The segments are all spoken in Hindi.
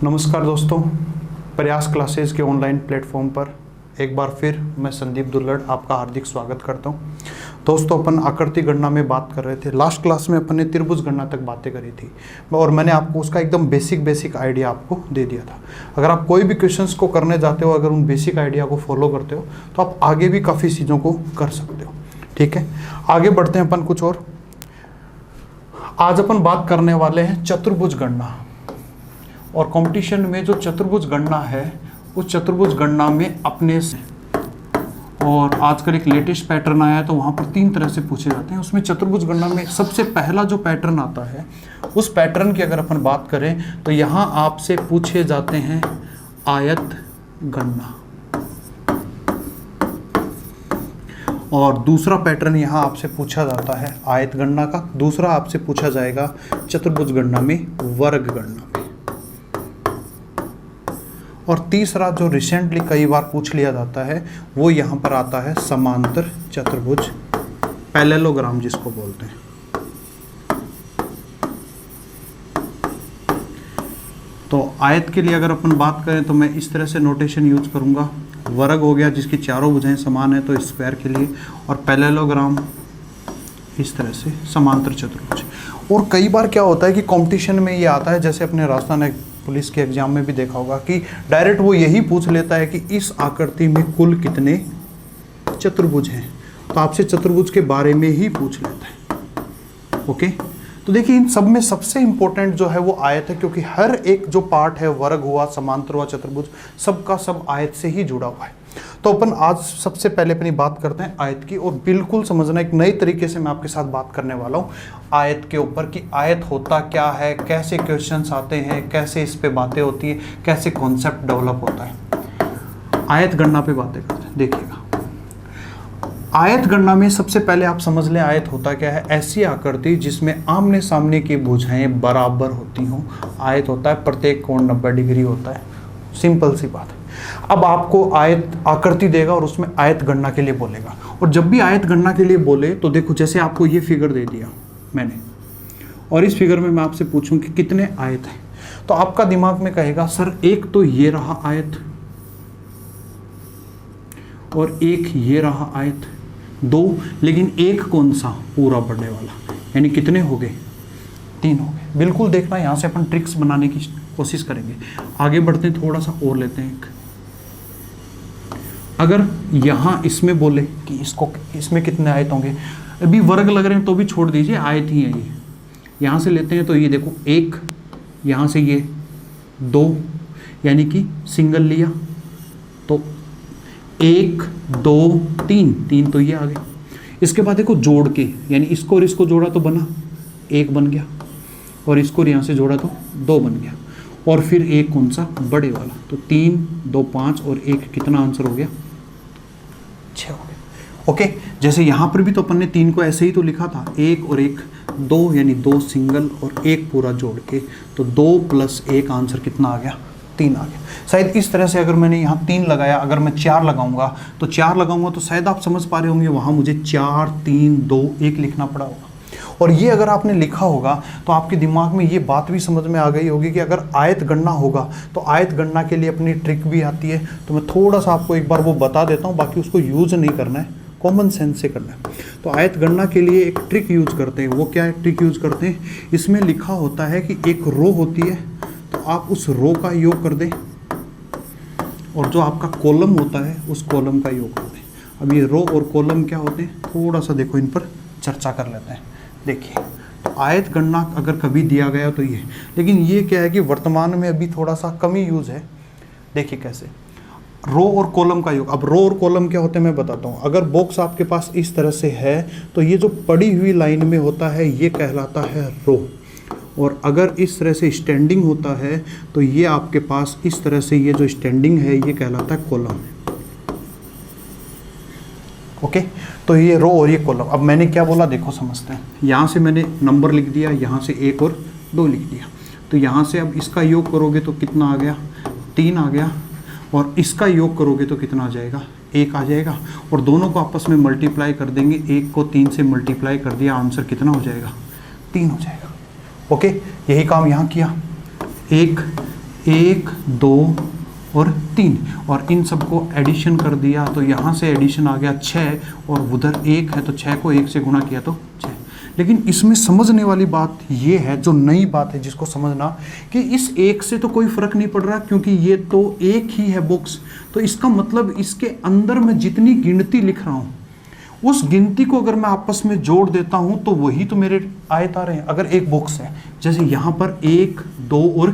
नमस्कार दोस्तों, प्रयास क्लासेस के ऑनलाइन प्लेटफॉर्म पर एक बार फिर मैं संदीप दुल्लड़ आपका हार्दिक स्वागत करता हूं। दोस्तों, अपन आकृति गणना में बात कर रहे थे। लास्ट क्लास में अपन ने त्रिभुज गणना तक बातें करी थी और मैंने आपको उसका एकदम बेसिक आइडिया आपको दे दिया था। अगर आप कोई भी क्वेश्चंस को करने जाते हो, अगर उन बेसिक आइडिया को फॉलो करते हो तो आप आगे भी काफ़ी चीज़ों को कर सकते हो। ठीक है, आगे बढ़ते हैं अपन कुछ और। आज अपन बात करने वाले हैं चतुर्भुज गणना, और कंपटीशन में जो चतुर्भुज गणना है उस चतुर्भुज गणना में अपने से, और आजकल एक लेटेस्ट पैटर्न आया है तो वहाँ पर 3 तरह से पूछे जाते हैं। उसमें चतुर्भुज गणना में सबसे पहला जो पैटर्न आता है, उस पैटर्न की अगर अपन बात करें तो यहाँ आपसे पूछे जाते हैं आयत गणना, और दूसरा पैटर्न यहाँ आपसे पूछा जाता है आयत गणना का। दूसरा आपसे पूछा जाएगा चतुर्भुज गणना में वर्ग गणना में, और तीसरा जो रिसेंटली कई बार पूछ लिया जाता है वो यहाँ पर आता है समांतर चतुर्भुज, पैरेललोग्राम जिसको बोलते हैं। तो आयत के लिए अगर अपन बात करें तो मैं इस तरह से नोटेशन यूज करूँगा। वर्ग हो गया जिसकी चारों भुजाएं समान है तो स्क्वायर के लिए, और पैरेललोग्राम इस तरह से समांतर चतुर्भुज। और कई बार क्या होता है कि कंपटीशन में ये आता है, जैसे अपने राजस्थान पुलिस के एग्जाम में भी देखा होगा कि डायरेक्ट वो यही पूछ लेता है कि इस आकृति में कुल कितने चतुर्भुज हैं, तो आपसे चतुर्भुज के बारे में ही पूछ लेता है। ओके, तो देखिए इन सब में सबसे इंपॉर्टेंट जो है वो आयत है, क्योंकि हर एक जो पार्ट है, वर्ग हुआ, समांतर हुआ, चतुर्भुज, सबका सब आयत से ही जुड़ा हुआ है। तो अपन आज सबसे पहले अपनी बात करते हैं आयत की, और बिल्कुल समझना एक नई तरीके से मैं आपके साथ बात करने वाला हूँ आयत के ऊपर कि आयत होता क्या है, कैसे क्वेश्चंस आते हैं, कैसे इस पे बातें होती है, कैसे कॉन्सेप्ट डेवलप होता है। आयत गणना पे बातें करते हैं। देखिएगा, आयत गणना में सबसे पहले आप समझ लें आयत होता क्या है। ऐसी आकृति जिसमें आमने सामने की भुजाएं बराबर होती हों, आयत होता है। प्रत्येक कोण 90 डिग्री होता है। सिंपल सी बात है। अब आपको आयत आकृति देगा और उसमें आयत गणना के लिए बोलेगा, और जब भी आयत गणना के लिए बोले तो देखो, जैसे आपको ये फिगर दे दिया मैंने, और इस फिगर में मैं आपसे पूछूं कि कितने आयत हैं, तो आपका दिमाग में कहेगा सर एक तो ये रहा आयत, और एक ये रहा आयत, 2, लेकिन एक कौन सा, पूरा बढ़ने वाला, यानी कितने हो गए, 3 हो गए। बिल्कुल देखना, यहाँ से अपन ट्रिक्स बनाने की कोशिश करेंगे। आगे बढ़ते हैं, थोड़ा सा और लेते हैं। अगर यहाँ इसमें बोले कि इसमें कितने आयत होंगे, अभी वर्ग लग रहे हैं तो भी छोड़ दीजिए, आयत ही है ये। यहाँ से लेते हैं तो ये देखो 1, यहाँ से ये 2, यानी कि सिंगल लिया तो 1 2 3 तो ये आ गए। इसके बाद देखो जोड़ के, यानी इसको और इसको जोड़ा तो बना 1 बन गया, और इसको यहाँ से जोड़ा तो 2 बन गया, और फिर एक कौन सा, बड़े वाला, तो 3 2 5 और 1, कितना आंसर हो गया, 6 हो गया। ओके, जैसे यहाँ पर भी तो अपन ने 3 को ऐसे ही तो लिखा था, 1 और 1 2, यानी 2 सिंगल और 1 पूरा जोड़ के, तो 2 + 1 आंसर कितना आ गया, 3 आ गया। शायद इस तरह से अगर मैंने यहाँ 3 लगाया, अगर मैं 4 लगाऊंगा तो शायद आप समझ पा रहे होंगे वहाँ मुझे 4 3 2 1 लिखना पड़ा होगा। और ये अगर आपने लिखा होगा तो आपके दिमाग में ये बात भी समझ में आ गई होगी कि अगर आयत गणना होगा तो आयत गणना के लिए अपनी ट्रिक भी आती है। तो मैं थोड़ा सा आपको एक बार वो बता देता हूँ, बाकी उसको यूज़ नहीं करना है, कॉमन सेंस से करना है। तो आयत गणना के लिए एक ट्रिक यूज करते हैं। वो क्या है ट्रिक यूज करते हैं, इसमें लिखा होता है कि एक रो होती है, तो आप उस रो का योग कर दें, और जो आपका कॉलम होता है उस कॉलम का योग कर दें। अब ये रो और कॉलम क्या होते हैं, थोड़ा सा देखो इन पर चर्चा कर लेते हैं। देखिए, तो आयत गणना अगर कभी दिया गया तो ये, लेकिन ये क्या है कि वर्तमान में अभी थोड़ा सा कम ही यूज़ है। देखिए कैसे, रो और कॉलम का योग। अब रो और कॉलम क्या होते हैं मैं बताता हूँ। अगर बॉक्स आपके पास इस तरह से है तो ये जो पड़ी हुई लाइन में होता है ये कहलाता है रो, और अगर इस तरह से स्टैंडिंग होता है तो ये आपके पास इस तरह से ये जो स्टैंडिंग है ये कहलाता है कॉलम। ओके, तो ये रो और ये कॉलम। अब मैंने क्या बोला देखो समझते हैं। यहाँ से मैंने नंबर लिख दिया, यहाँ से 1 और 2 लिख दिया, तो यहाँ से अब इसका योग करोगे तो कितना आ गया, 3 आ गया, और इसका योग करोगे तो कितना आ जाएगा, 1 आ जाएगा, और दोनों को आपस में मल्टीप्लाई कर देंगे। 1 को 3 से मल्टीप्लाई कर दिया, आंसर कितना हो जाएगा, 3 हो जाएगा। ओके, यही काम यहाँ किया। 1 1 2 और 3, और इन सबको एडिशन कर दिया तो यहाँ से एडिशन आ गया 6, और उधर 1 है तो 6 को 1 से गुणा किया तो 6। लेकिन इसमें समझने वाली बात ये है, जो नई बात है जिसको समझना, कि इस 1 से तो कोई फर्क नहीं पड़ रहा क्योंकि ये तो एक ही है बॉक्स। तो इसका मतलब इसके अंदर मैं जितनी गिनती लिख रहा हूँ उस गिनती को अगर मैं आपस में जोड़ देता हूं तो वही तो मेरे आयत आ रहे हैं। अगर एक बॉक्स है, जैसे यहाँ पर 1 2 और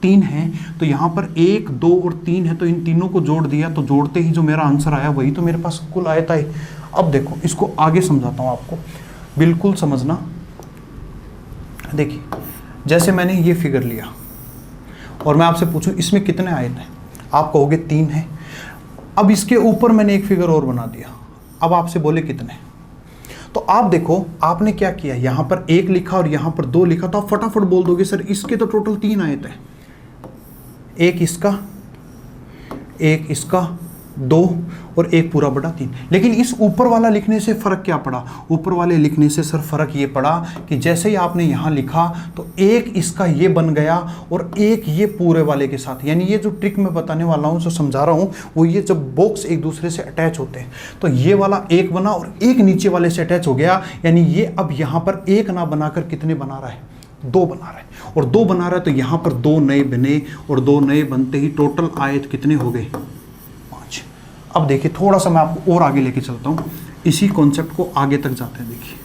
3 है, तो यहाँ पर 1 2 और 3 है, तो इन तीनों को जोड़ दिया तो जोड़ते ही जो मेरा आंसर आया वही तो मेरे पास कुल आयत आई। अब देखो इसको आगे समझाता हूँ आपको, बिल्कुल समझना। देखिए जैसे मैंने ये फिगर लिया और मैं आपसे पूछूं इसमें कितने आयत हैं, आप कहोगे 3 है। अब इसके ऊपर मैंने एक फिगर और बना दिया, अब आपसे बोले कितने, तो आप देखो आपने क्या किया, यहां पर 1 लिखा और यहां पर 2 लिखा, तो आप फटाफट बोल दोगे सर इसके तो टोटल 3 आयत है, एक इसका, एक इसका, 2 और एक पूरा बड़ा 3। लेकिन इस ऊपर वाला लिखने से फर्क क्या पड़ा, ऊपर वाले लिखने से सर फर्क ये पड़ा कि जैसे ही आपने यहाँ लिखा तो एक इसका ये बन गया और एक ये पूरे वाले के साथ। यानी ये जो ट्रिक मैं बताने वाला हूँ, जो समझा रहा हूँ, वो ये जब बॉक्स एक दूसरे से अटैच होते हैं तो ये वाला एक बना और एक नीचे वाले से अटैच हो गया, यानी ये अब यहाँ पर एक ना बनाकर कितने बना रहा है, 2 बना रहा है, और 2 बना रहा है तो यहाँ पर 2 नए बने, और 2 नए बनते ही टोटल आयत कितने हो गए, 5। अब देखिए थोड़ा सा मैं आपको और आगे लेके चलता हूँ, इसी कॉन्सेप्ट को आगे तक जाते हैं। देखिए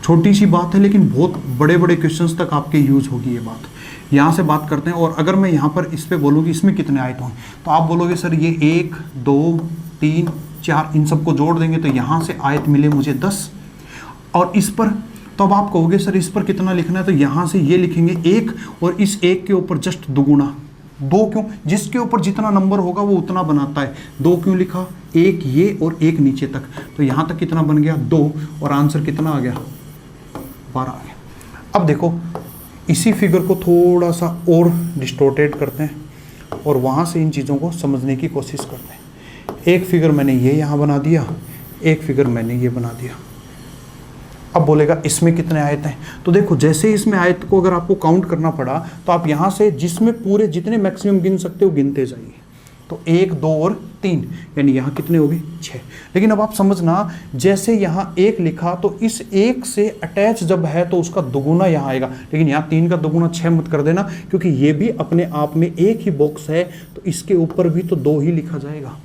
छोटी सी बात है लेकिन बहुत बड़े बड़े क्वेश्चंस तक आपके यूज होगी ये बात। यहाँ से बात करते हैं, और अगर मैं यहाँ पर इस पे बोलूँ कि इसमें कितने आयत हों, तो आप बोलोगे सर ये 1 2 3 4, इन सबको जोड़ देंगे तो यहाँ से आयत मिले मुझे 10, और इस पर, तो अब आप कहोगे सर इस पर कितना लिखना है, तो यहाँ से ये लिखेंगे 1 और इस 1 के ऊपर जस्ट दुगुना 2, क्यों, जिसके ऊपर जितना नंबर होगा वो उतना बनाता है। 2 क्यों लिखा, 1 ये और 1 नीचे तक, तो यहाँ तक कितना बन गया 2, और आंसर कितना आ गया 12 आ गया। अब देखो इसी फिगर को थोड़ा सा और डिस्टोर्टेड करते हैं और वहाँ से इन चीज़ों को समझने की कोशिश करते हैं। एक फिगर मैंने ये यहाँ बना दिया, एक फिगर मैंने ये बना दिया। अब बोलेगा इसमें कितने आयत हैं, तो देखो जैसे ही इसमें आयत को अगर आपको काउंट करना पड़ा तो आप यहाँ से जिसमें पूरे जितने मैक्सिमम गिन सकते हो गिनते जाइए। तो 1 2 और 3, यानी यहाँ कितने हो गए 6। लेकिन अब आप समझना, जैसे यहाँ 1 लिखा तो इस 1 से अटैच जब है तो उसका दुगुना यहाँ आएगा, लेकिन यहाँ 3 का दुगुना 6 मत कर देना, क्योंकि ये भी अपने आप में एक ही बॉक्स है, तो इसके ऊपर भी तो 2 ही लिखा जाएगा।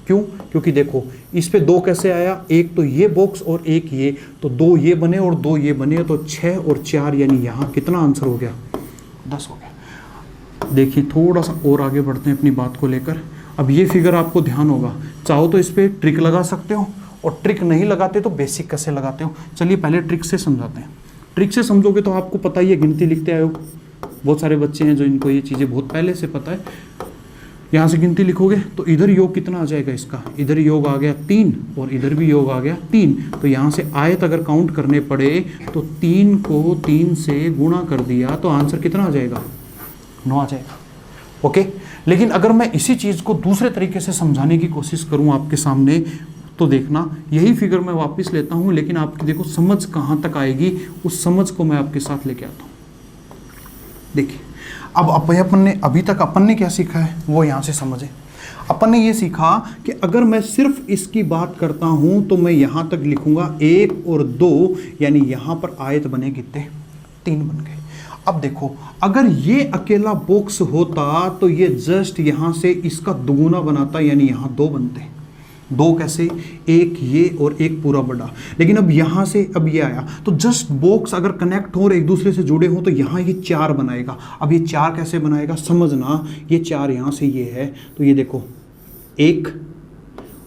क्यों, क्योंकि देखो इस पे 2 कैसे आया, एक तो ये बॉक्स और एक ये, तो 2 ये बने और 2 ये बने, तो 6 और 4, यानी यहाँ कितना आंसर हो गया 10 हो गया। देखिए थोड़ा सा और आगे बढ़ते हैं अपनी बात को लेकर। अब ये फिगर आपको ध्यान होगा, चाहो तो इस पर ट्रिक लगा सकते हो, और ट्रिक नहीं लगाते तो बेसिक कैसे लगाते हो। चलिए पहले ट्रिक से समझाते हैं। ट्रिक से समझोगे तो आपको पता ही है, गिनती लिखते आए हो, बहुत सारे बच्चे हैं जो इनको ये चीज़ें बहुत पहले से पता है। यहाँ से गिनती लिखोगे तो इधर योग कितना आ जाएगा इसका, इधर योग आ गया 3 और इधर भी योग आ गया 3, तो यहाँ से आयत अगर काउंट करने पड़े तो 3 को 3 से गुणा कर दिया तो आंसर कितना आ जाएगा 9 आ जाएगा। ओके, लेकिन अगर मैं इसी चीज़ को दूसरे तरीके से समझाने की कोशिश करूँ आपके सामने, तो देखना यही फिगर मैं वापस लेता हूँ, लेकिन आपकी देखो समझ कहाँ तक आएगी, उस समझ को मैं आपके साथ लेके आता हूँ। देखिए अब अपन ने अभी तक अपन ने क्या सीखा है वो यहाँ से समझें। अपन ने ये सीखा कि अगर मैं सिर्फ इसकी बात करता हूँ तो मैं यहाँ तक लिखूँगा 1 और 2, यानी यहाँ पर आयत बने कितने 3 बन गए। अब देखो अगर ये अकेला बॉक्स होता तो ये जस्ट यहाँ से इसका दुगुना बनाता, यानी यहाँ 2 बनते। 2 कैसे, एक ये और एक पूरा बड़ा, लेकिन अब यहाँ से अब ये आया तो जस्ट बॉक्स अगर कनेक्ट हो और एक दूसरे से जुड़े हो तो यहाँ ये 4 बनाएगा। अब ये 4 कैसे बनाएगा समझना, ये 4 यहाँ से ये है तो ये देखो 1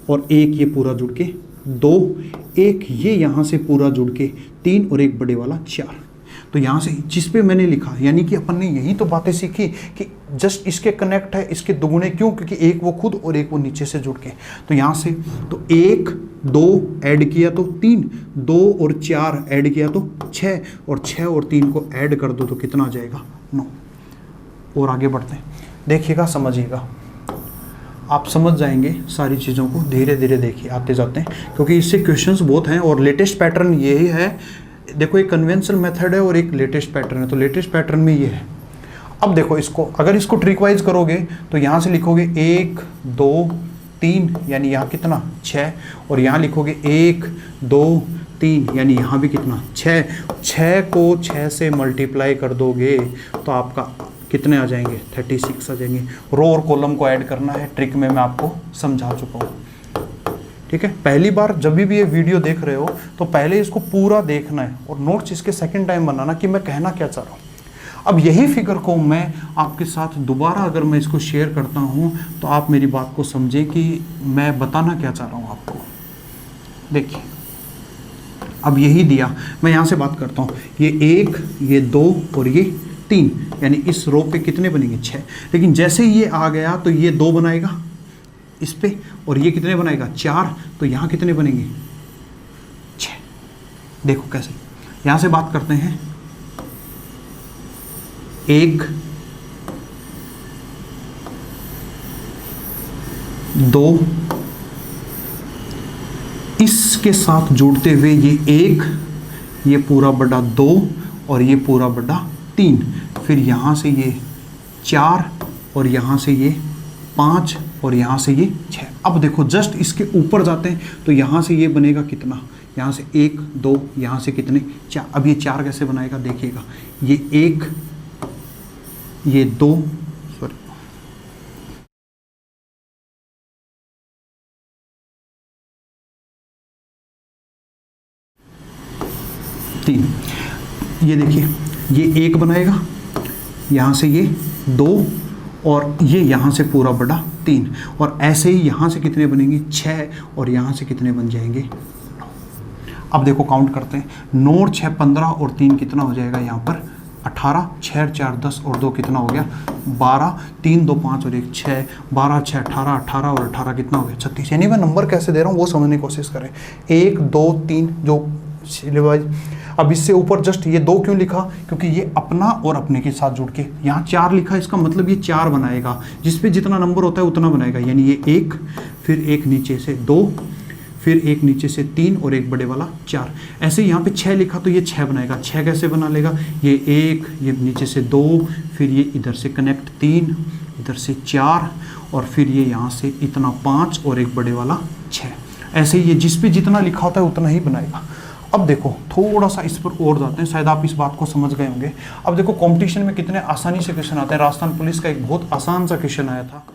और एक ये पूरा जुड़ के 2, एक ये यहाँ से पूरा जुड़ के 3 और एक बड़े वाला 4। तो यहाँ से जिस पे मैंने लिखा, यानी कि अपन ने यही तो बातें सीखी कि जस्ट इसके कनेक्ट है, इसके दुगुने क्यों, क्योंकि एक वो खुद और एक वो नीचे से जुड़ के। तो यहाँ से तो 1 2 ऐड किया तो 3, 2 और 4 ऐड किया तो 6, और 6 और 3 को ऐड कर दो तो कितना आ जाएगा 9। और आगे बढ़ते हैं, देखिएगा समझिएगा, आप समझ जाएंगे सारी चीज़ों को। धीरे धीरे देखिए आते जाते हैं, क्योंकि इससे क्वेश्चंस बहुत हैं और लेटेस्ट पैटर्न यही है। देखो एक कन्वेंशनल मेथड है और एक लेटेस्ट पैटर्न है, तो लेटेस्ट पैटर्न में ये है अब देखो इसको, अगर इसको ट्रिक वाइज करोगे तो यहाँ से लिखोगे 1 2 3, यानी यहाँ कितना 6, और यहाँ लिखोगे 1 2 3, यानी यहाँ भी कितना 6। 6 को 6 से मल्टीप्लाई कर दोगे तो आपका कितने आ जाएंगे 36 आ जाएंगे। रो और कॉलम को ऐड करना है, ट्रिक में मैं आपको समझा चुका हूँ। ठीक है, पहली बार जब भी ये वीडियो देख रहे हो तो पहले इसको पूरा देखना है और नोट्स इसके सेकंड टाइम बनाना कि मैं कहना क्या चाह रहा हूँ। अब यही फिगर को मैं आपके साथ दोबारा अगर मैं इसको शेयर करता हूँ तो आप मेरी बात को समझें कि मैं बताना क्या चाह रहा हूँ आपको। देखिए अब यही दिया, मैं यहाँ से बात करता हूँ, ये 1 ये 2 और ये 3, यानी इस रो पे कितने बनेंगे 6। लेकिन जैसे ही ये आ गया तो ये 2 बनाएगा इस पे, और ये कितने बनाएगा 4, तो यहाँ कितने बनेंगे 6। देखो कैसे, यहाँ से बात करते हैं 1 2, इसके साथ जोड़ते हुए ये 1, ये पूरा बड़ा 2 और ये पूरा बड़ा 3, फिर यहाँ से ये 4 और यहाँ से ये 5 और यहाँ से ये 6। अब देखो जस्ट इसके ऊपर जाते हैं तो यहाँ से ये बनेगा कितना, यहाँ से 1 2, यहाँ से कितने 4। अब ये 4 कैसे बनाएगा देखिएगा, ये 1 ये 2 सॉरी 3, ये देखिए ये 1 बनाएगा, यहाँ से ये 2 और ये यहाँ से पूरा बड़ा 3, और ऐसे ही यहाँ से कितने बनेंगे 6 और यहाँ से कितने बन जाएंगे 9। अब देखो काउंट करते हैं, 9 6 15 और 3 कितना हो जाएगा यहाँ पर 18, 6 4 10 और 2 कितना हो गया 12, 3 2 5 और 1 6, 12 6 18, 18 और 18 कितना हो गया 36। यानी मैं नंबर कैसे दे रहा हूँ वो समझने की कोशिश करें, 1 2 3 जो सिलेबाइज। अब इससे ऊपर जस्ट ये 2 क्यों लिखा, क्योंकि ये अपना और अपने के साथ जुड़ के, यहाँ 4 लिखा, इसका मतलब ये 4 बनाएगा, जिस पे जितना नंबर होता है उतना बनाएगा, यानी ये 1 फिर एक नीचे से 2 फिर एक नीचे से 3 और एक बड़े वाला 4। ऐसे यहाँ पे 6 लिखा तो ये 6 बनाएगा, 6 कैसे बना लेगा, ये 1 ये नीचे से 2 फिर ये इधर से कनेक्ट 3 इधर से 4 और फिर ये यहाँ से इतना 5 और एक बड़े वाला 6। ऐसे ये जिस पे जितना लिखा होता है उतना ही बनाएगा। अब देखो थोड़ा सा इस पर और जाते हैं, शायद आप इस बात को समझ गए होंगे। अब देखो कंपटीशन में कितने आसानी से क्वेश्चन आते हैं। राजस्थान पुलिस का एक बहुत आसान सा क्वेश्चन आया था,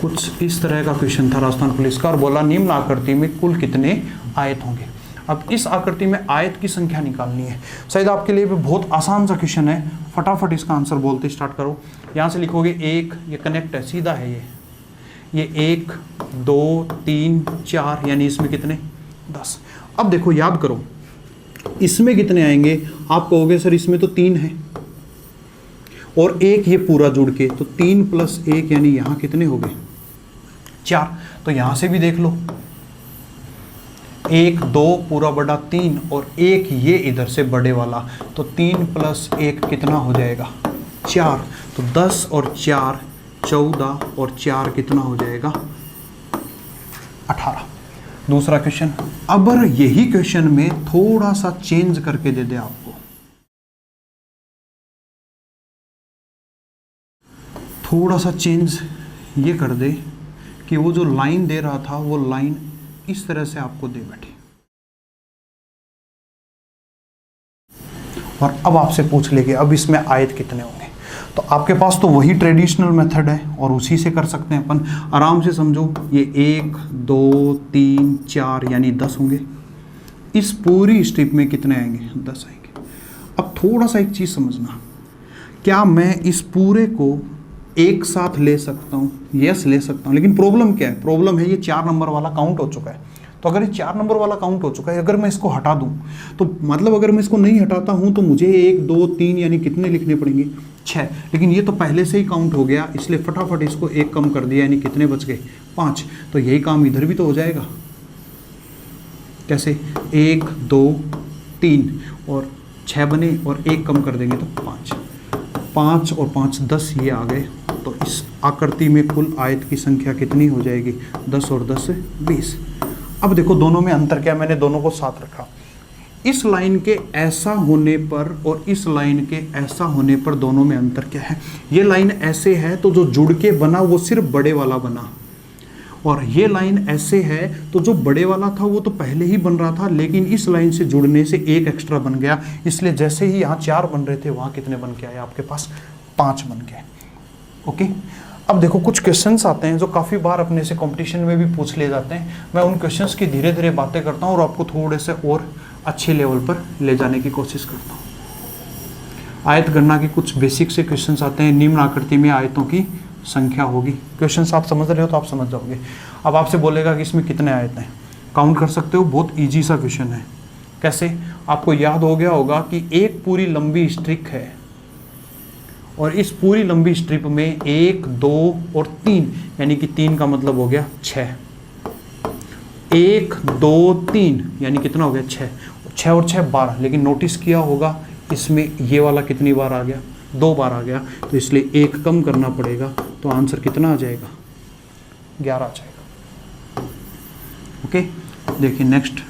कुछ इस तरह का क्वेश्चन था राजस्थान पुलिस का, और बोला निम्न आकृति में कुल कितने आयत होंगे। अब इस आकृति में आयत की संख्या निकालनी है। शायद आपके लिए भी बहुत आसान सा क्वेश्चन है, फटाफट इसका आंसर बोलते स्टार्ट करो। यहाँ से लिखोगे 1, ये कनेक्ट है सीधा है, ये 1 2 3 4, यानी इसमें कितने 10। अब देखो याद करो इसमें कितने आएंगे, आप कहोगे सर इसमें तो 3 है और 1 ये पूरा जुड़ के, तो 3 + 1 यानी यहाँ कितने हो गए 4। तो यहाँ से भी देख लो 1 2 पूरा बड़ा 3 और 1 ये इधर से बड़े वाला, तो 3 + 1 कितना हो जाएगा 4। तो 10 और 4 14 और 4 कितना हो जाएगा 18। दूसरा क्वेश्चन, अब यही क्वेश्चन में थोड़ा सा चेंज करके दे दे आपको, थोड़ा सा चेंज ये कर दे कि वो जो लाइन दे रहा था वो लाइन इस तरह से आपको दे बैठे, और अब आपसे पूछ ले कि अब इसमें आयत कितने होंगे। तो आपके पास तो वही ट्रेडिशनल मेथड है और उसी से कर सकते हैं अपन। आराम से समझो, ये 1 2 3 4 यानी 10 होंगे। इस पूरी स्ट्रिप में कितने आएंगे 10 आएंगे। अब थोड़ा सा एक चीज़ समझना, क्या मैं इस पूरे को एक साथ ले सकता हूँ? यस ले सकता हूँ, लेकिन प्रॉब्लम क्या है? प्रॉब्लम है ये 4 नंबर वाला काउंट हो चुका है। तो अगर ये 4 नंबर वाला काउंट हो चुका है, अगर मैं इसको हटा दूँ तो मतलब अगर मैं इसको नहीं हटाता हूँ तो मुझे 1 2 3 यानी कितने लिखने पड़ेंगे 6, लेकिन ये तो पहले से ही काउंट हो गया, इसलिए फटाफट इसको 1 कम कर दिया, यानी कितने बच गए 5। तो यही काम इधर भी तो हो जाएगा। कैसे? 1 2 3 और 6 बने और 1 कम कर देंगे तो 5 और 5 10, ये आ गए तो इस आकृति में कुल आयत की संख्या कितनी हो जाएगी? 10 और 10 20। अब देखो दोनों में अंतर क्या, मैंने दोनों को साथ रखा। इस लाइन के ऐसा होने पर और इस लाइन के ऐसा होने पर दोनों में अंतर क्या है? ये लाइन ऐसे है तो जो जुड़ के बना वो सिर्फ बड़े वाला बना, और ये लाइन ऐसे है तो जो बड़े वाला था वो तो पहले ही बन रहा था, लेकिन इस लाइन से जुड़ने से एक एक्स्ट्रा बन गया। इसलिए जैसे ही यहाँ 4 बन रहे थे वहाँ कितने बन के आए आपके पास? 5 बन गए। ओके, अब देखो कुछ क्वेश्चंस आते हैं जो काफ़ी बार अपने से कंपटीशन में भी पूछ ले जाते हैं। मैं उन क्वेश्चंस की धीरे धीरे बातें करता हूँ और आपको थोड़े से और अच्छे लेवल पर ले जाने की कोशिश करता हूँ। आयत गणना के कुछ बेसिक से क्वेश्चंस आते हैं। निम्न आकृति में आयतों की संख्या होगी। क्वेश्चंस आप समझ रहे हो तो आप समझ जाओगे। अब आपसे बोलेगा कि इसमें कितने आयत हैं, काउंट कर सकते हो। बहुत ईजी सा क्वेश्चन है। कैसे? आपको याद हो गया होगा कि एक पूरी लंबी स्ट्रिप है और इस पूरी लंबी स्ट्रिप में 1 2 और 3, यानी कि 3 का मतलब हो गया 6। 1 2 3 यानी कितना हो गया? 6। 6 और 6 12। लेकिन नोटिस किया होगा इसमें ये वाला कितनी बार आ गया? 2 बार आ गया, तो इसलिए 1 कम करना पड़ेगा। तो आंसर कितना आ जाएगा? 11 आ जाएगा। ओके, देखिए नेक्स्ट।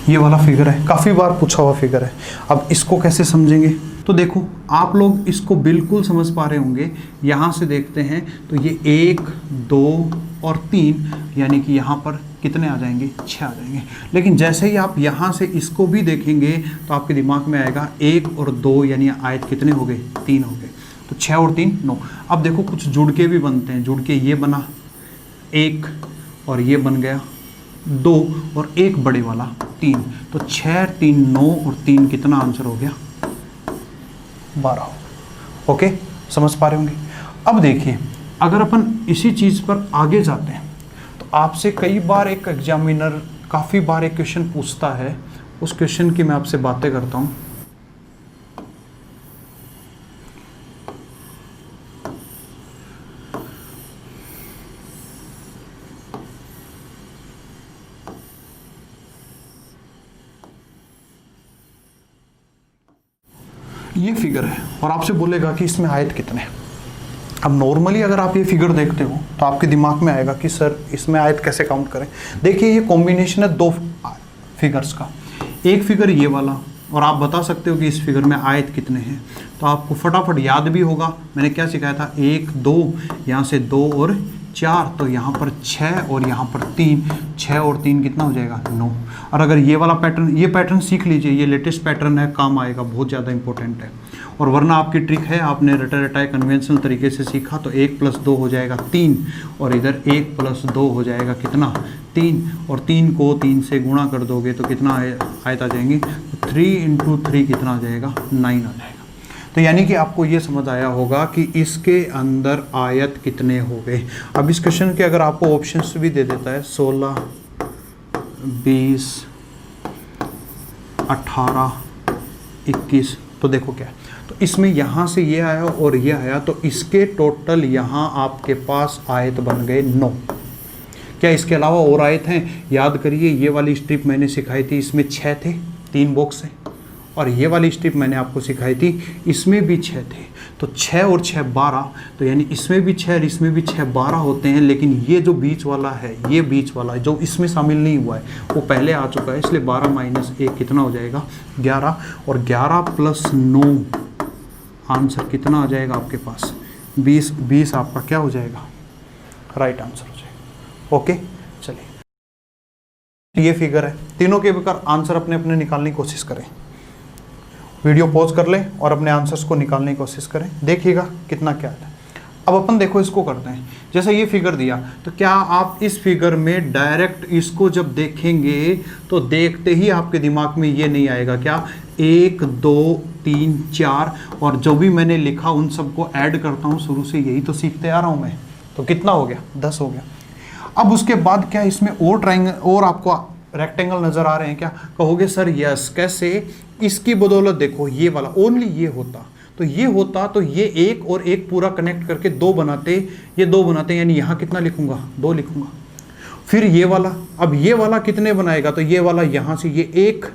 ये वाला फिगर है, काफ़ी बार पूछा हुआ फिगर है। अब इसको कैसे समझेंगे? तो देखो आप लोग इसको बिल्कुल समझ पा रहे होंगे। यहाँ से देखते हैं तो ये 1 2 और 3, यानी कि यहाँ पर कितने आ जाएंगे? 6 आ जाएंगे। लेकिन जैसे ही आप यहाँ से इसको भी देखेंगे तो आपके दिमाग में आएगा 1 और 2, यानी आयत कितने हो गए? 3 हो गए। तो 6 और 3 9। अब देखो कुछ जुड़ के भी बनते हैं। जुड़ के ये बना 1 और ये बन गया 2 और एक बड़े वाला 3। तो 6 3 9 और 3 कितना आंसर हो गया? 12। ओके, समझ पा रहे होंगे। अब देखिए अगर अपन इसी चीज़ पर आगे जाते हैं तो आपसे कई बार एक एग्जामिनर काफ़ी बार एक क्वेश्चन पूछता है। उस क्वेश्चन की मैं आपसे बातें करता हूँ। ये फिगर है और आपसे बोलेगा कि इसमें आयत कितने हैं। अब नॉर्मली अगर आप ये फिगर देखते हो तो आपके दिमाग में आएगा कि सर इसमें आयत कैसे काउंट करें। देखिए ये कॉम्बिनेशन है 2 फिगर्स का। एक फिगर ये वाला, और आप बता सकते हो कि इस फिगर में आयत कितने हैं। तो आपको फटाफट याद भी होगा मैंने क्या सिखाया था। 1 2, यहाँ से 2 और 4, तो यहाँ पर 6 और यहाँ पर 3। 6 और 3 कितना हो जाएगा? 9। और अगर ये वाला पैटर्न, ये पैटर्न सीख लीजिए, ये लेटेस्ट पैटर्न है, काम आएगा, बहुत ज़्यादा इंपॉर्टेंट है। और वरना आपकी ट्रिक है, आपने रटा रटाए कन्वेंशनल तरीके से सीखा तो 1 + 2 हो जाएगा 3, और इधर 1 + 2 हो जाएगा कितना? 3, और 3 को 3 से गुणा कर दोगे तो कितना आयत आ जाएंगे? 3 × 3 कितना आ जाएगा? 9 आ जाएगा। तो यानी कि आपको ये समझ आया होगा कि इसके अंदर आयत कितने हो गए। अब इस क्वेश्चन के अगर आपको ऑप्शंस भी दे देता है 16 20 18 21, तो देखो क्या है। तो इसमें यहाँ से ये आया और ये आया, तो इसके टोटल यहाँ आपके पास आयत बन गए 9। क्या इसके अलावा और आयत हैं? याद करिए, ये वाली स्ट्रिप मैंने सिखाई थी, इसमें 6 थे, 3 बॉक्स है। और ये वाली स्ट्रिप मैंने आपको सिखाई थी, इसमें भी 6 थे। तो 6 और 6 12, तो यानी इसमें भी 6 और इसमें भी 6 12 होते हैं। लेकिन ये जो बीच वाला है, ये बीच वाला है जो इसमें शामिल नहीं हुआ है, वो पहले आ चुका है, इसलिए 12 - 1 कितना हो जाएगा? 11। और 11 + 9 आंसर कितना आ जाएगा आपके पास? 20। 20 आपका क्या हो जाएगा? राइट आंसर हो जाएगा। ओके, चलिए ये फिगर है। तीनों के बेकार आंसर अपने अपने निकालने की कोशिश करें। वीडियो पॉज कर लें और अपने आंसर्स को निकालने की कोशिश करें, देखिएगा कितना क्या है। अब अपन देखो इसको करते हैं। जैसे ये फिगर दिया, तो क्या आप इस फिगर में डायरेक्ट इसको जब देखेंगे तो देखते ही आपके दिमाग में ये नहीं आएगा क्या? 1 2 3 4, और जो भी मैंने लिखा उन सबको ऐड करता हूँ। शुरू से यही तो सीखते आ रहा हूँ मैं। तो कितना हो गया? 10 हो गया। अब उसके बाद क्या इसमें और ट्रायंगल और आपको रेक्टेंगल नज़र आ रहे हैं क्या? कहोगे सर यस। कैसे? इसकी बदौलत देखो, ये वाला ओनली ये होता तो ये होता, तो ये एक और एक पूरा कनेक्ट करके 2 बनाते, ये 2 बनाते, यानी यहाँ कितना लिखूंगा? 2 लिखूंगा। फिर ये वाला, अब ये वाला कितने बनाएगा? तो ये वाला यहाँ से ये 1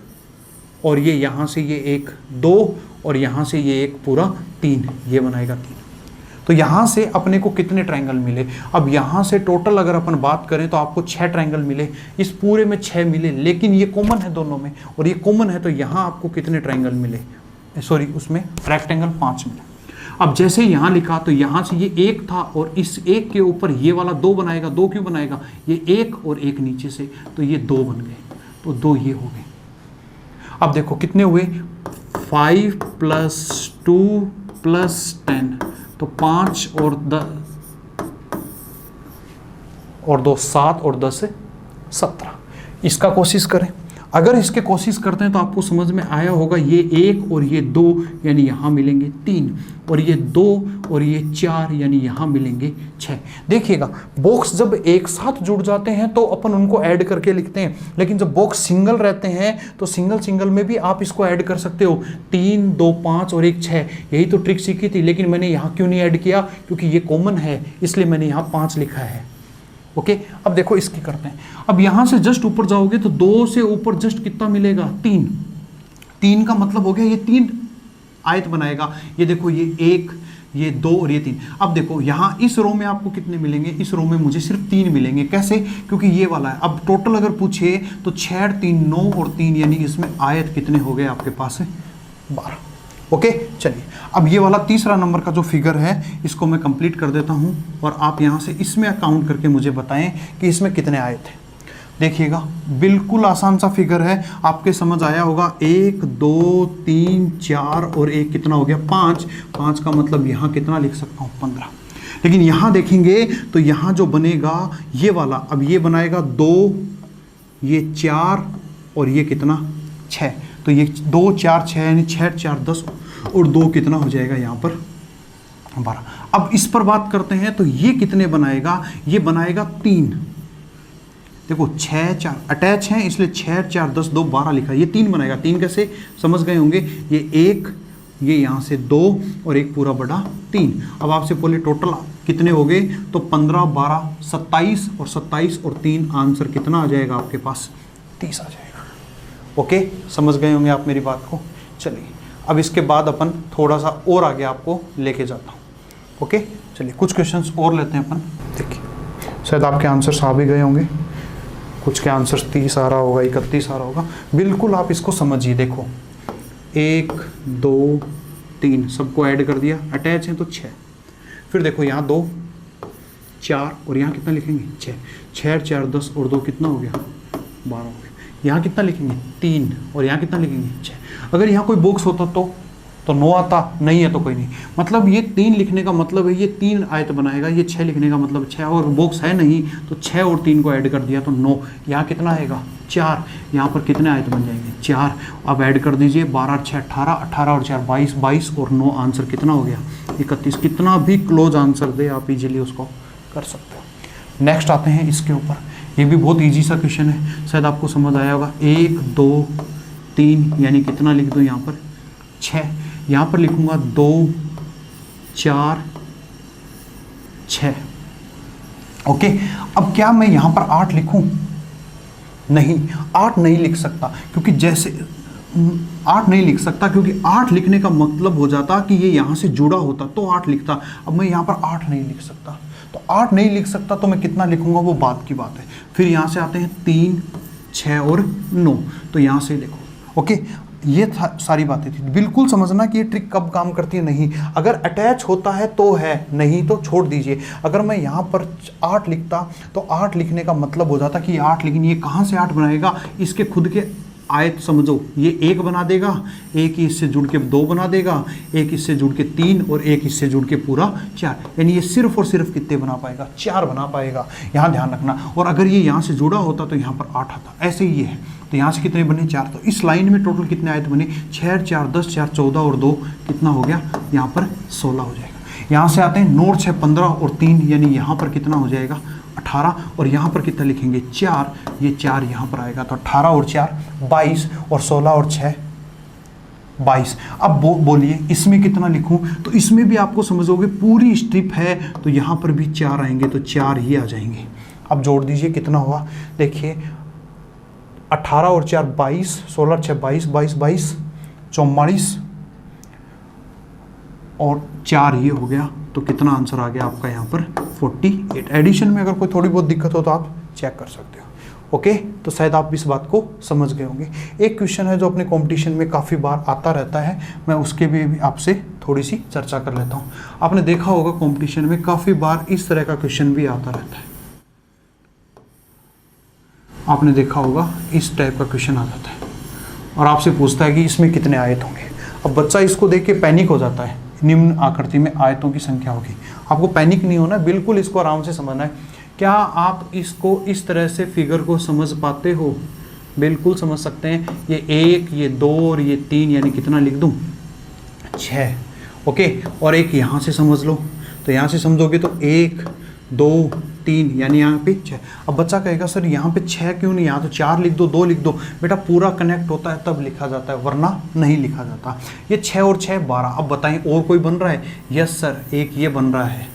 और ये यहाँ से ये एक 2 और यहाँ से ये एक पूरा 3, ये बनाएगा 3। तो यहाँ से अपने को कितने ट्रायंगल मिले? अब यहाँ से टोटल अगर अपन बात करें तो आपको 6 ट्रायंगल मिले, इस पूरे में 6 मिले, लेकिन ये कॉमन है दोनों में और ये कॉमन है, तो यहाँ आपको कितने ट्रायंगल मिले? सॉरी, उसमें रेक्टेंगल 5 मिले। अब जैसे यहाँ लिखा तो यहाँ से ये 1 था और इस 1 के ऊपर ये वाला 2 बनाएगा। 2 क्यों बनाएगा? ये 1 और 1 नीचे से, तो ये 2 बन गए, तो 2 ये हो गए। अब देखो कितने हुए? 5 + 2 + 10, तो 5 और 2 7 और 10 17। इसका कोशिश करें। अगर इसके कोशिश करते हैं तो आपको समझ में आया होगा, ये 1 और ये 2 यानी यहाँ मिलेंगे 3, और ये 2 और ये 4 यानी यहाँ मिलेंगे 6। देखिएगा, बॉक्स जब एक साथ जुड़ जाते हैं तो अपन उनको ऐड करके लिखते हैं, लेकिन जब बॉक्स सिंगल रहते हैं तो सिंगल में भी आप इसको ऐड कर सकते हो। 3 2 5 और 1 6, यही तो ट्रिक सीखी थी, लेकिन मैंने यहाँ क्यों नहीं ऐड किया? क्योंकि ये कॉमन है, इसलिए मैंने यहाँ 5 लिखा है। ओके, अब देखो इसकी करते हैं। अब यहाँ से जस्ट ऊपर जाओगे तो 2 से ऊपर जस्ट कितना मिलेगा? 3। 3 का मतलब हो गया ये 3 आयत बनाएगा। ये देखो, ये 1, ये 2 और ये 3। अब देखो यहाँ इस रो में आपको कितने मिलेंगे? इस रो में मुझे सिर्फ 3 मिलेंगे। कैसे? क्योंकि ये वाला है। अब टोटल अगर पूछे तो 6 3 9 और 3, यानी इसमें आयत कितने हो गए आपके पास? 12। ओके, चलिए अब ये वाला तीसरा नंबर का जो फिगर है इसको मैं कंप्लीट कर देता हूँ और आप यहाँ से इसमें काउंट करके मुझे बताएं कि इसमें कितने आए थे। देखिएगा, बिल्कुल आसान सा फिगर है, आपके समझ आया होगा। 1 2 3 4 और 1 कितना हो गया? 5। 5 का मतलब यहाँ कितना लिख सकता हूँ? 15। लेकिन यहाँ देखेंगे तो यहाँ जो बनेगा ये वाला, अब ये बनाएगा 2, ये 4 और ये कितना? 6। तो ये 2 4 6 यानी 6 4 10 और 2 कितना हो जाएगा यहाँ पर? 12। अब इस पर बात करते हैं तो ये कितने बनाएगा? ये बनाएगा 3। देखो 6 4 अटैच हैं, इसलिए 6 4 10 2 12 लिखा। ये 3 बनाएगा। 3 कैसे समझ गए होंगे? ये 1, ये यहाँ से 2 और एक पूरा बड़ा 3। अब आपसे बोले टोटल कितने हो गए? तो 15 12 27 और 27 और 3 आंसर कितना आ जाएगा आपके पास? 30 आ जाएगा। ओके, समझ गए होंगे आप मेरी बात को। चलिए अब इसके बाद अपन थोड़ा सा और आगे आपको लेके जाता हूँ। ओके, चलिए कुछ क्वेश्चंस और लेते हैं अपन। देखिए, शायद आपके आंसर्स आ भी गए होंगे। कुछ के आंसर्स 30 आ रहा होगा, 31 आ रहा होगा। बिल्कुल आप इसको समझिए। देखो 1 2 3 सबको ऐड कर दिया, अटैच हैं तो 6। फिर देखो यहाँ 2 4 और यहाँ कितना लिखेंगे? 6। 6 4 10 और 2 कितना हो गया? 12 हो गया। यहाँ कितना लिखेंगे? 3 और यहाँ कितना लिखेंगे? 6। अगर यहाँ कोई बॉक्स होता तो 9 आता, नहीं है तो कोई नहीं। मतलब ये 3 लिखने का मतलब है ये 3 आयत बनाएगा, ये 6 लिखने का मतलब 6, और बॉक्स है नहीं तो 6 और 3 को ऐड कर दिया तो 9। यहाँ कितना आएगा? 4। यहाँ पर कितने आयत बन जाएंगे? 4। अब ऐड कर दीजिए, 12 6 18, 18 और 4 22, 22 और 9 आंसर कितना हो गया? 31। कितना भी क्लोज आंसर दे आप इजीली उसको कर सकते हो। नेक्स्ट आते हैं इसके ऊपर। ये भी बहुत इजी सा क्वेश्चन है, शायद आपको समझ आया होगा। 1 2 3 यानी कितना लिख दूँ यहाँ पर? 6। यहाँ पर लिखूँगा 2 4 6। ओके, अब क्या मैं यहाँ पर 8 लिखूँ? नहीं, 8 नहीं लिख सकता, क्योंकि जैसे 8 नहीं लिख सकता, क्योंकि 8 लिखने का मतलब हो जाता कि ये यहाँ से जुड़ा होता तो 8 लिखता। अब मैं यहाँ पर 8 नहीं लिख सकता, तो 8 नहीं लिख सकता तो मैं कितना लिखूंगा वो बात की बात है। फिर यहाँ से आते हैं 3 6 और 9, तो यहाँ से देखो। ओके, ये सारी बातें थी। बिल्कुल समझना कि ये ट्रिक कब काम करती है। नहीं, अगर अटैच होता है तो है, नहीं तो छोड़ दीजिए। अगर मैं यहाँ पर 8 लिखता तो 8 लिखने का मतलब हो जाता कि 8, लेकिन ये कहाँ से 8 बनाएगा? इसके खुद के आयत समझो, ये 1 बना देगा, एक इससे जुड़ के 2 बना देगा, एक इससे जुड़ के 3 और एक इससे जुड़ के पूरा 4, यानी ये सिर्फ और सिर्फ कितने बना पाएगा? 4 बना पाएगा। यहाँ ध्यान रखना। और अगर ये यहाँ से जुड़ा होता तो यहाँ पर 8 आता। ऐसे ही ये है, तो यहाँ से कितने बने? 4। तो इस लाइन में टोटल कितने आयत बने? 6 4 10 4 14 और 2 कितना हो गया? यहाँ पर 16 हो जाएगा। यहाँ से आते हैं 9 6 15 और 3, यानी यहाँ पर कितना हो जाएगा? 18। और यहाँ पर कितना लिखेंगे? 4। ये 4 यहाँ पर आएगा, तो 18 और 4 22 और 16 और 6 22। अब बोलिए इसमें कितना लिखूं? तो इसमें भी आपको समझोगे पूरी स्ट्रिप है तो यहाँ पर भी 4 आएंगे, तो 4 ही आ जाएंगे। अब जोड़ दीजिए कितना हुआ? देखिए 18 और 4 22, 16 6 22, 22 22, 44 और 4 ये हो गया। तो कितना आंसर आ गया आपका यहाँ पर 48। एडिशन में अगर कोई थोड़ी बहुत दिक्कत हो तो आप चेक कर सकते हो। ओके, तो शायद आप इस बात को समझ गए होंगे। एक क्वेश्चन है जो अपने कंपटीशन में काफ़ी बार आता रहता है, मैं उसके भी आपसे थोड़ी सी चर्चा कर लेता हूँ। आपने देखा होगा कंपटीशन में काफ़ी बार इस तरह का क्वेश्चन भी आता रहता है। आपने देखा होगा इस टाइप का क्वेश्चन आ जाता है और आपसे पूछता है कि इसमें कितने आयत होंगे। अब बच्चा इसको देख के पैनिक हो जाता है, निम्न आकृति में आयतों की संख्या होगी। आपको पैनिक नहीं होना, बिल्कुल इसको आराम से समझना है। क्या आप इसको इस तरह से फिगर को समझ पाते हो? बिल्कुल समझ सकते हैं। ये 1, ये 2 और ये 3, यानी कितना लिख दूं 6। ओके, और एक यहाँ से समझ लो, तो यहाँ से समझोगे तो 1 2 3, यानी यहाँ पे 6। अब बच्चा कहेगा सर यहाँ पे 6 क्यों नहीं, यहाँ तो 4 लिख दो, 2 लिख दो। बेटा पूरा कनेक्ट होता है तब लिखा जाता है, वरना नहीं लिखा जाता। ये 6 और 6 12। अब बताएं और कोई बन रहा है? यस सर, एक ये बन रहा है,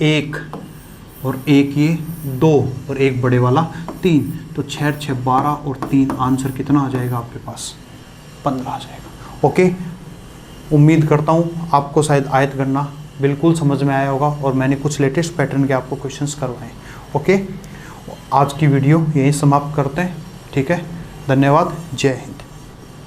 1 और एक ये 2 और एक बड़े वाला 3। तो 6 6 12 और 3, आंसर कितना आ जाएगा आपके पास? 15 आ जाएगा। ओके, उम्मीद करता हूँ आपको शायद आयत गणना बिल्कुल समझ में आया होगा और मैंने कुछ लेटेस्ट पैटर्न के आपको क्वेश्चंस करवाए। ओके, आज की वीडियो यहीं समाप्त करते हैं। ठीक है, धन्यवाद, जय हिंद।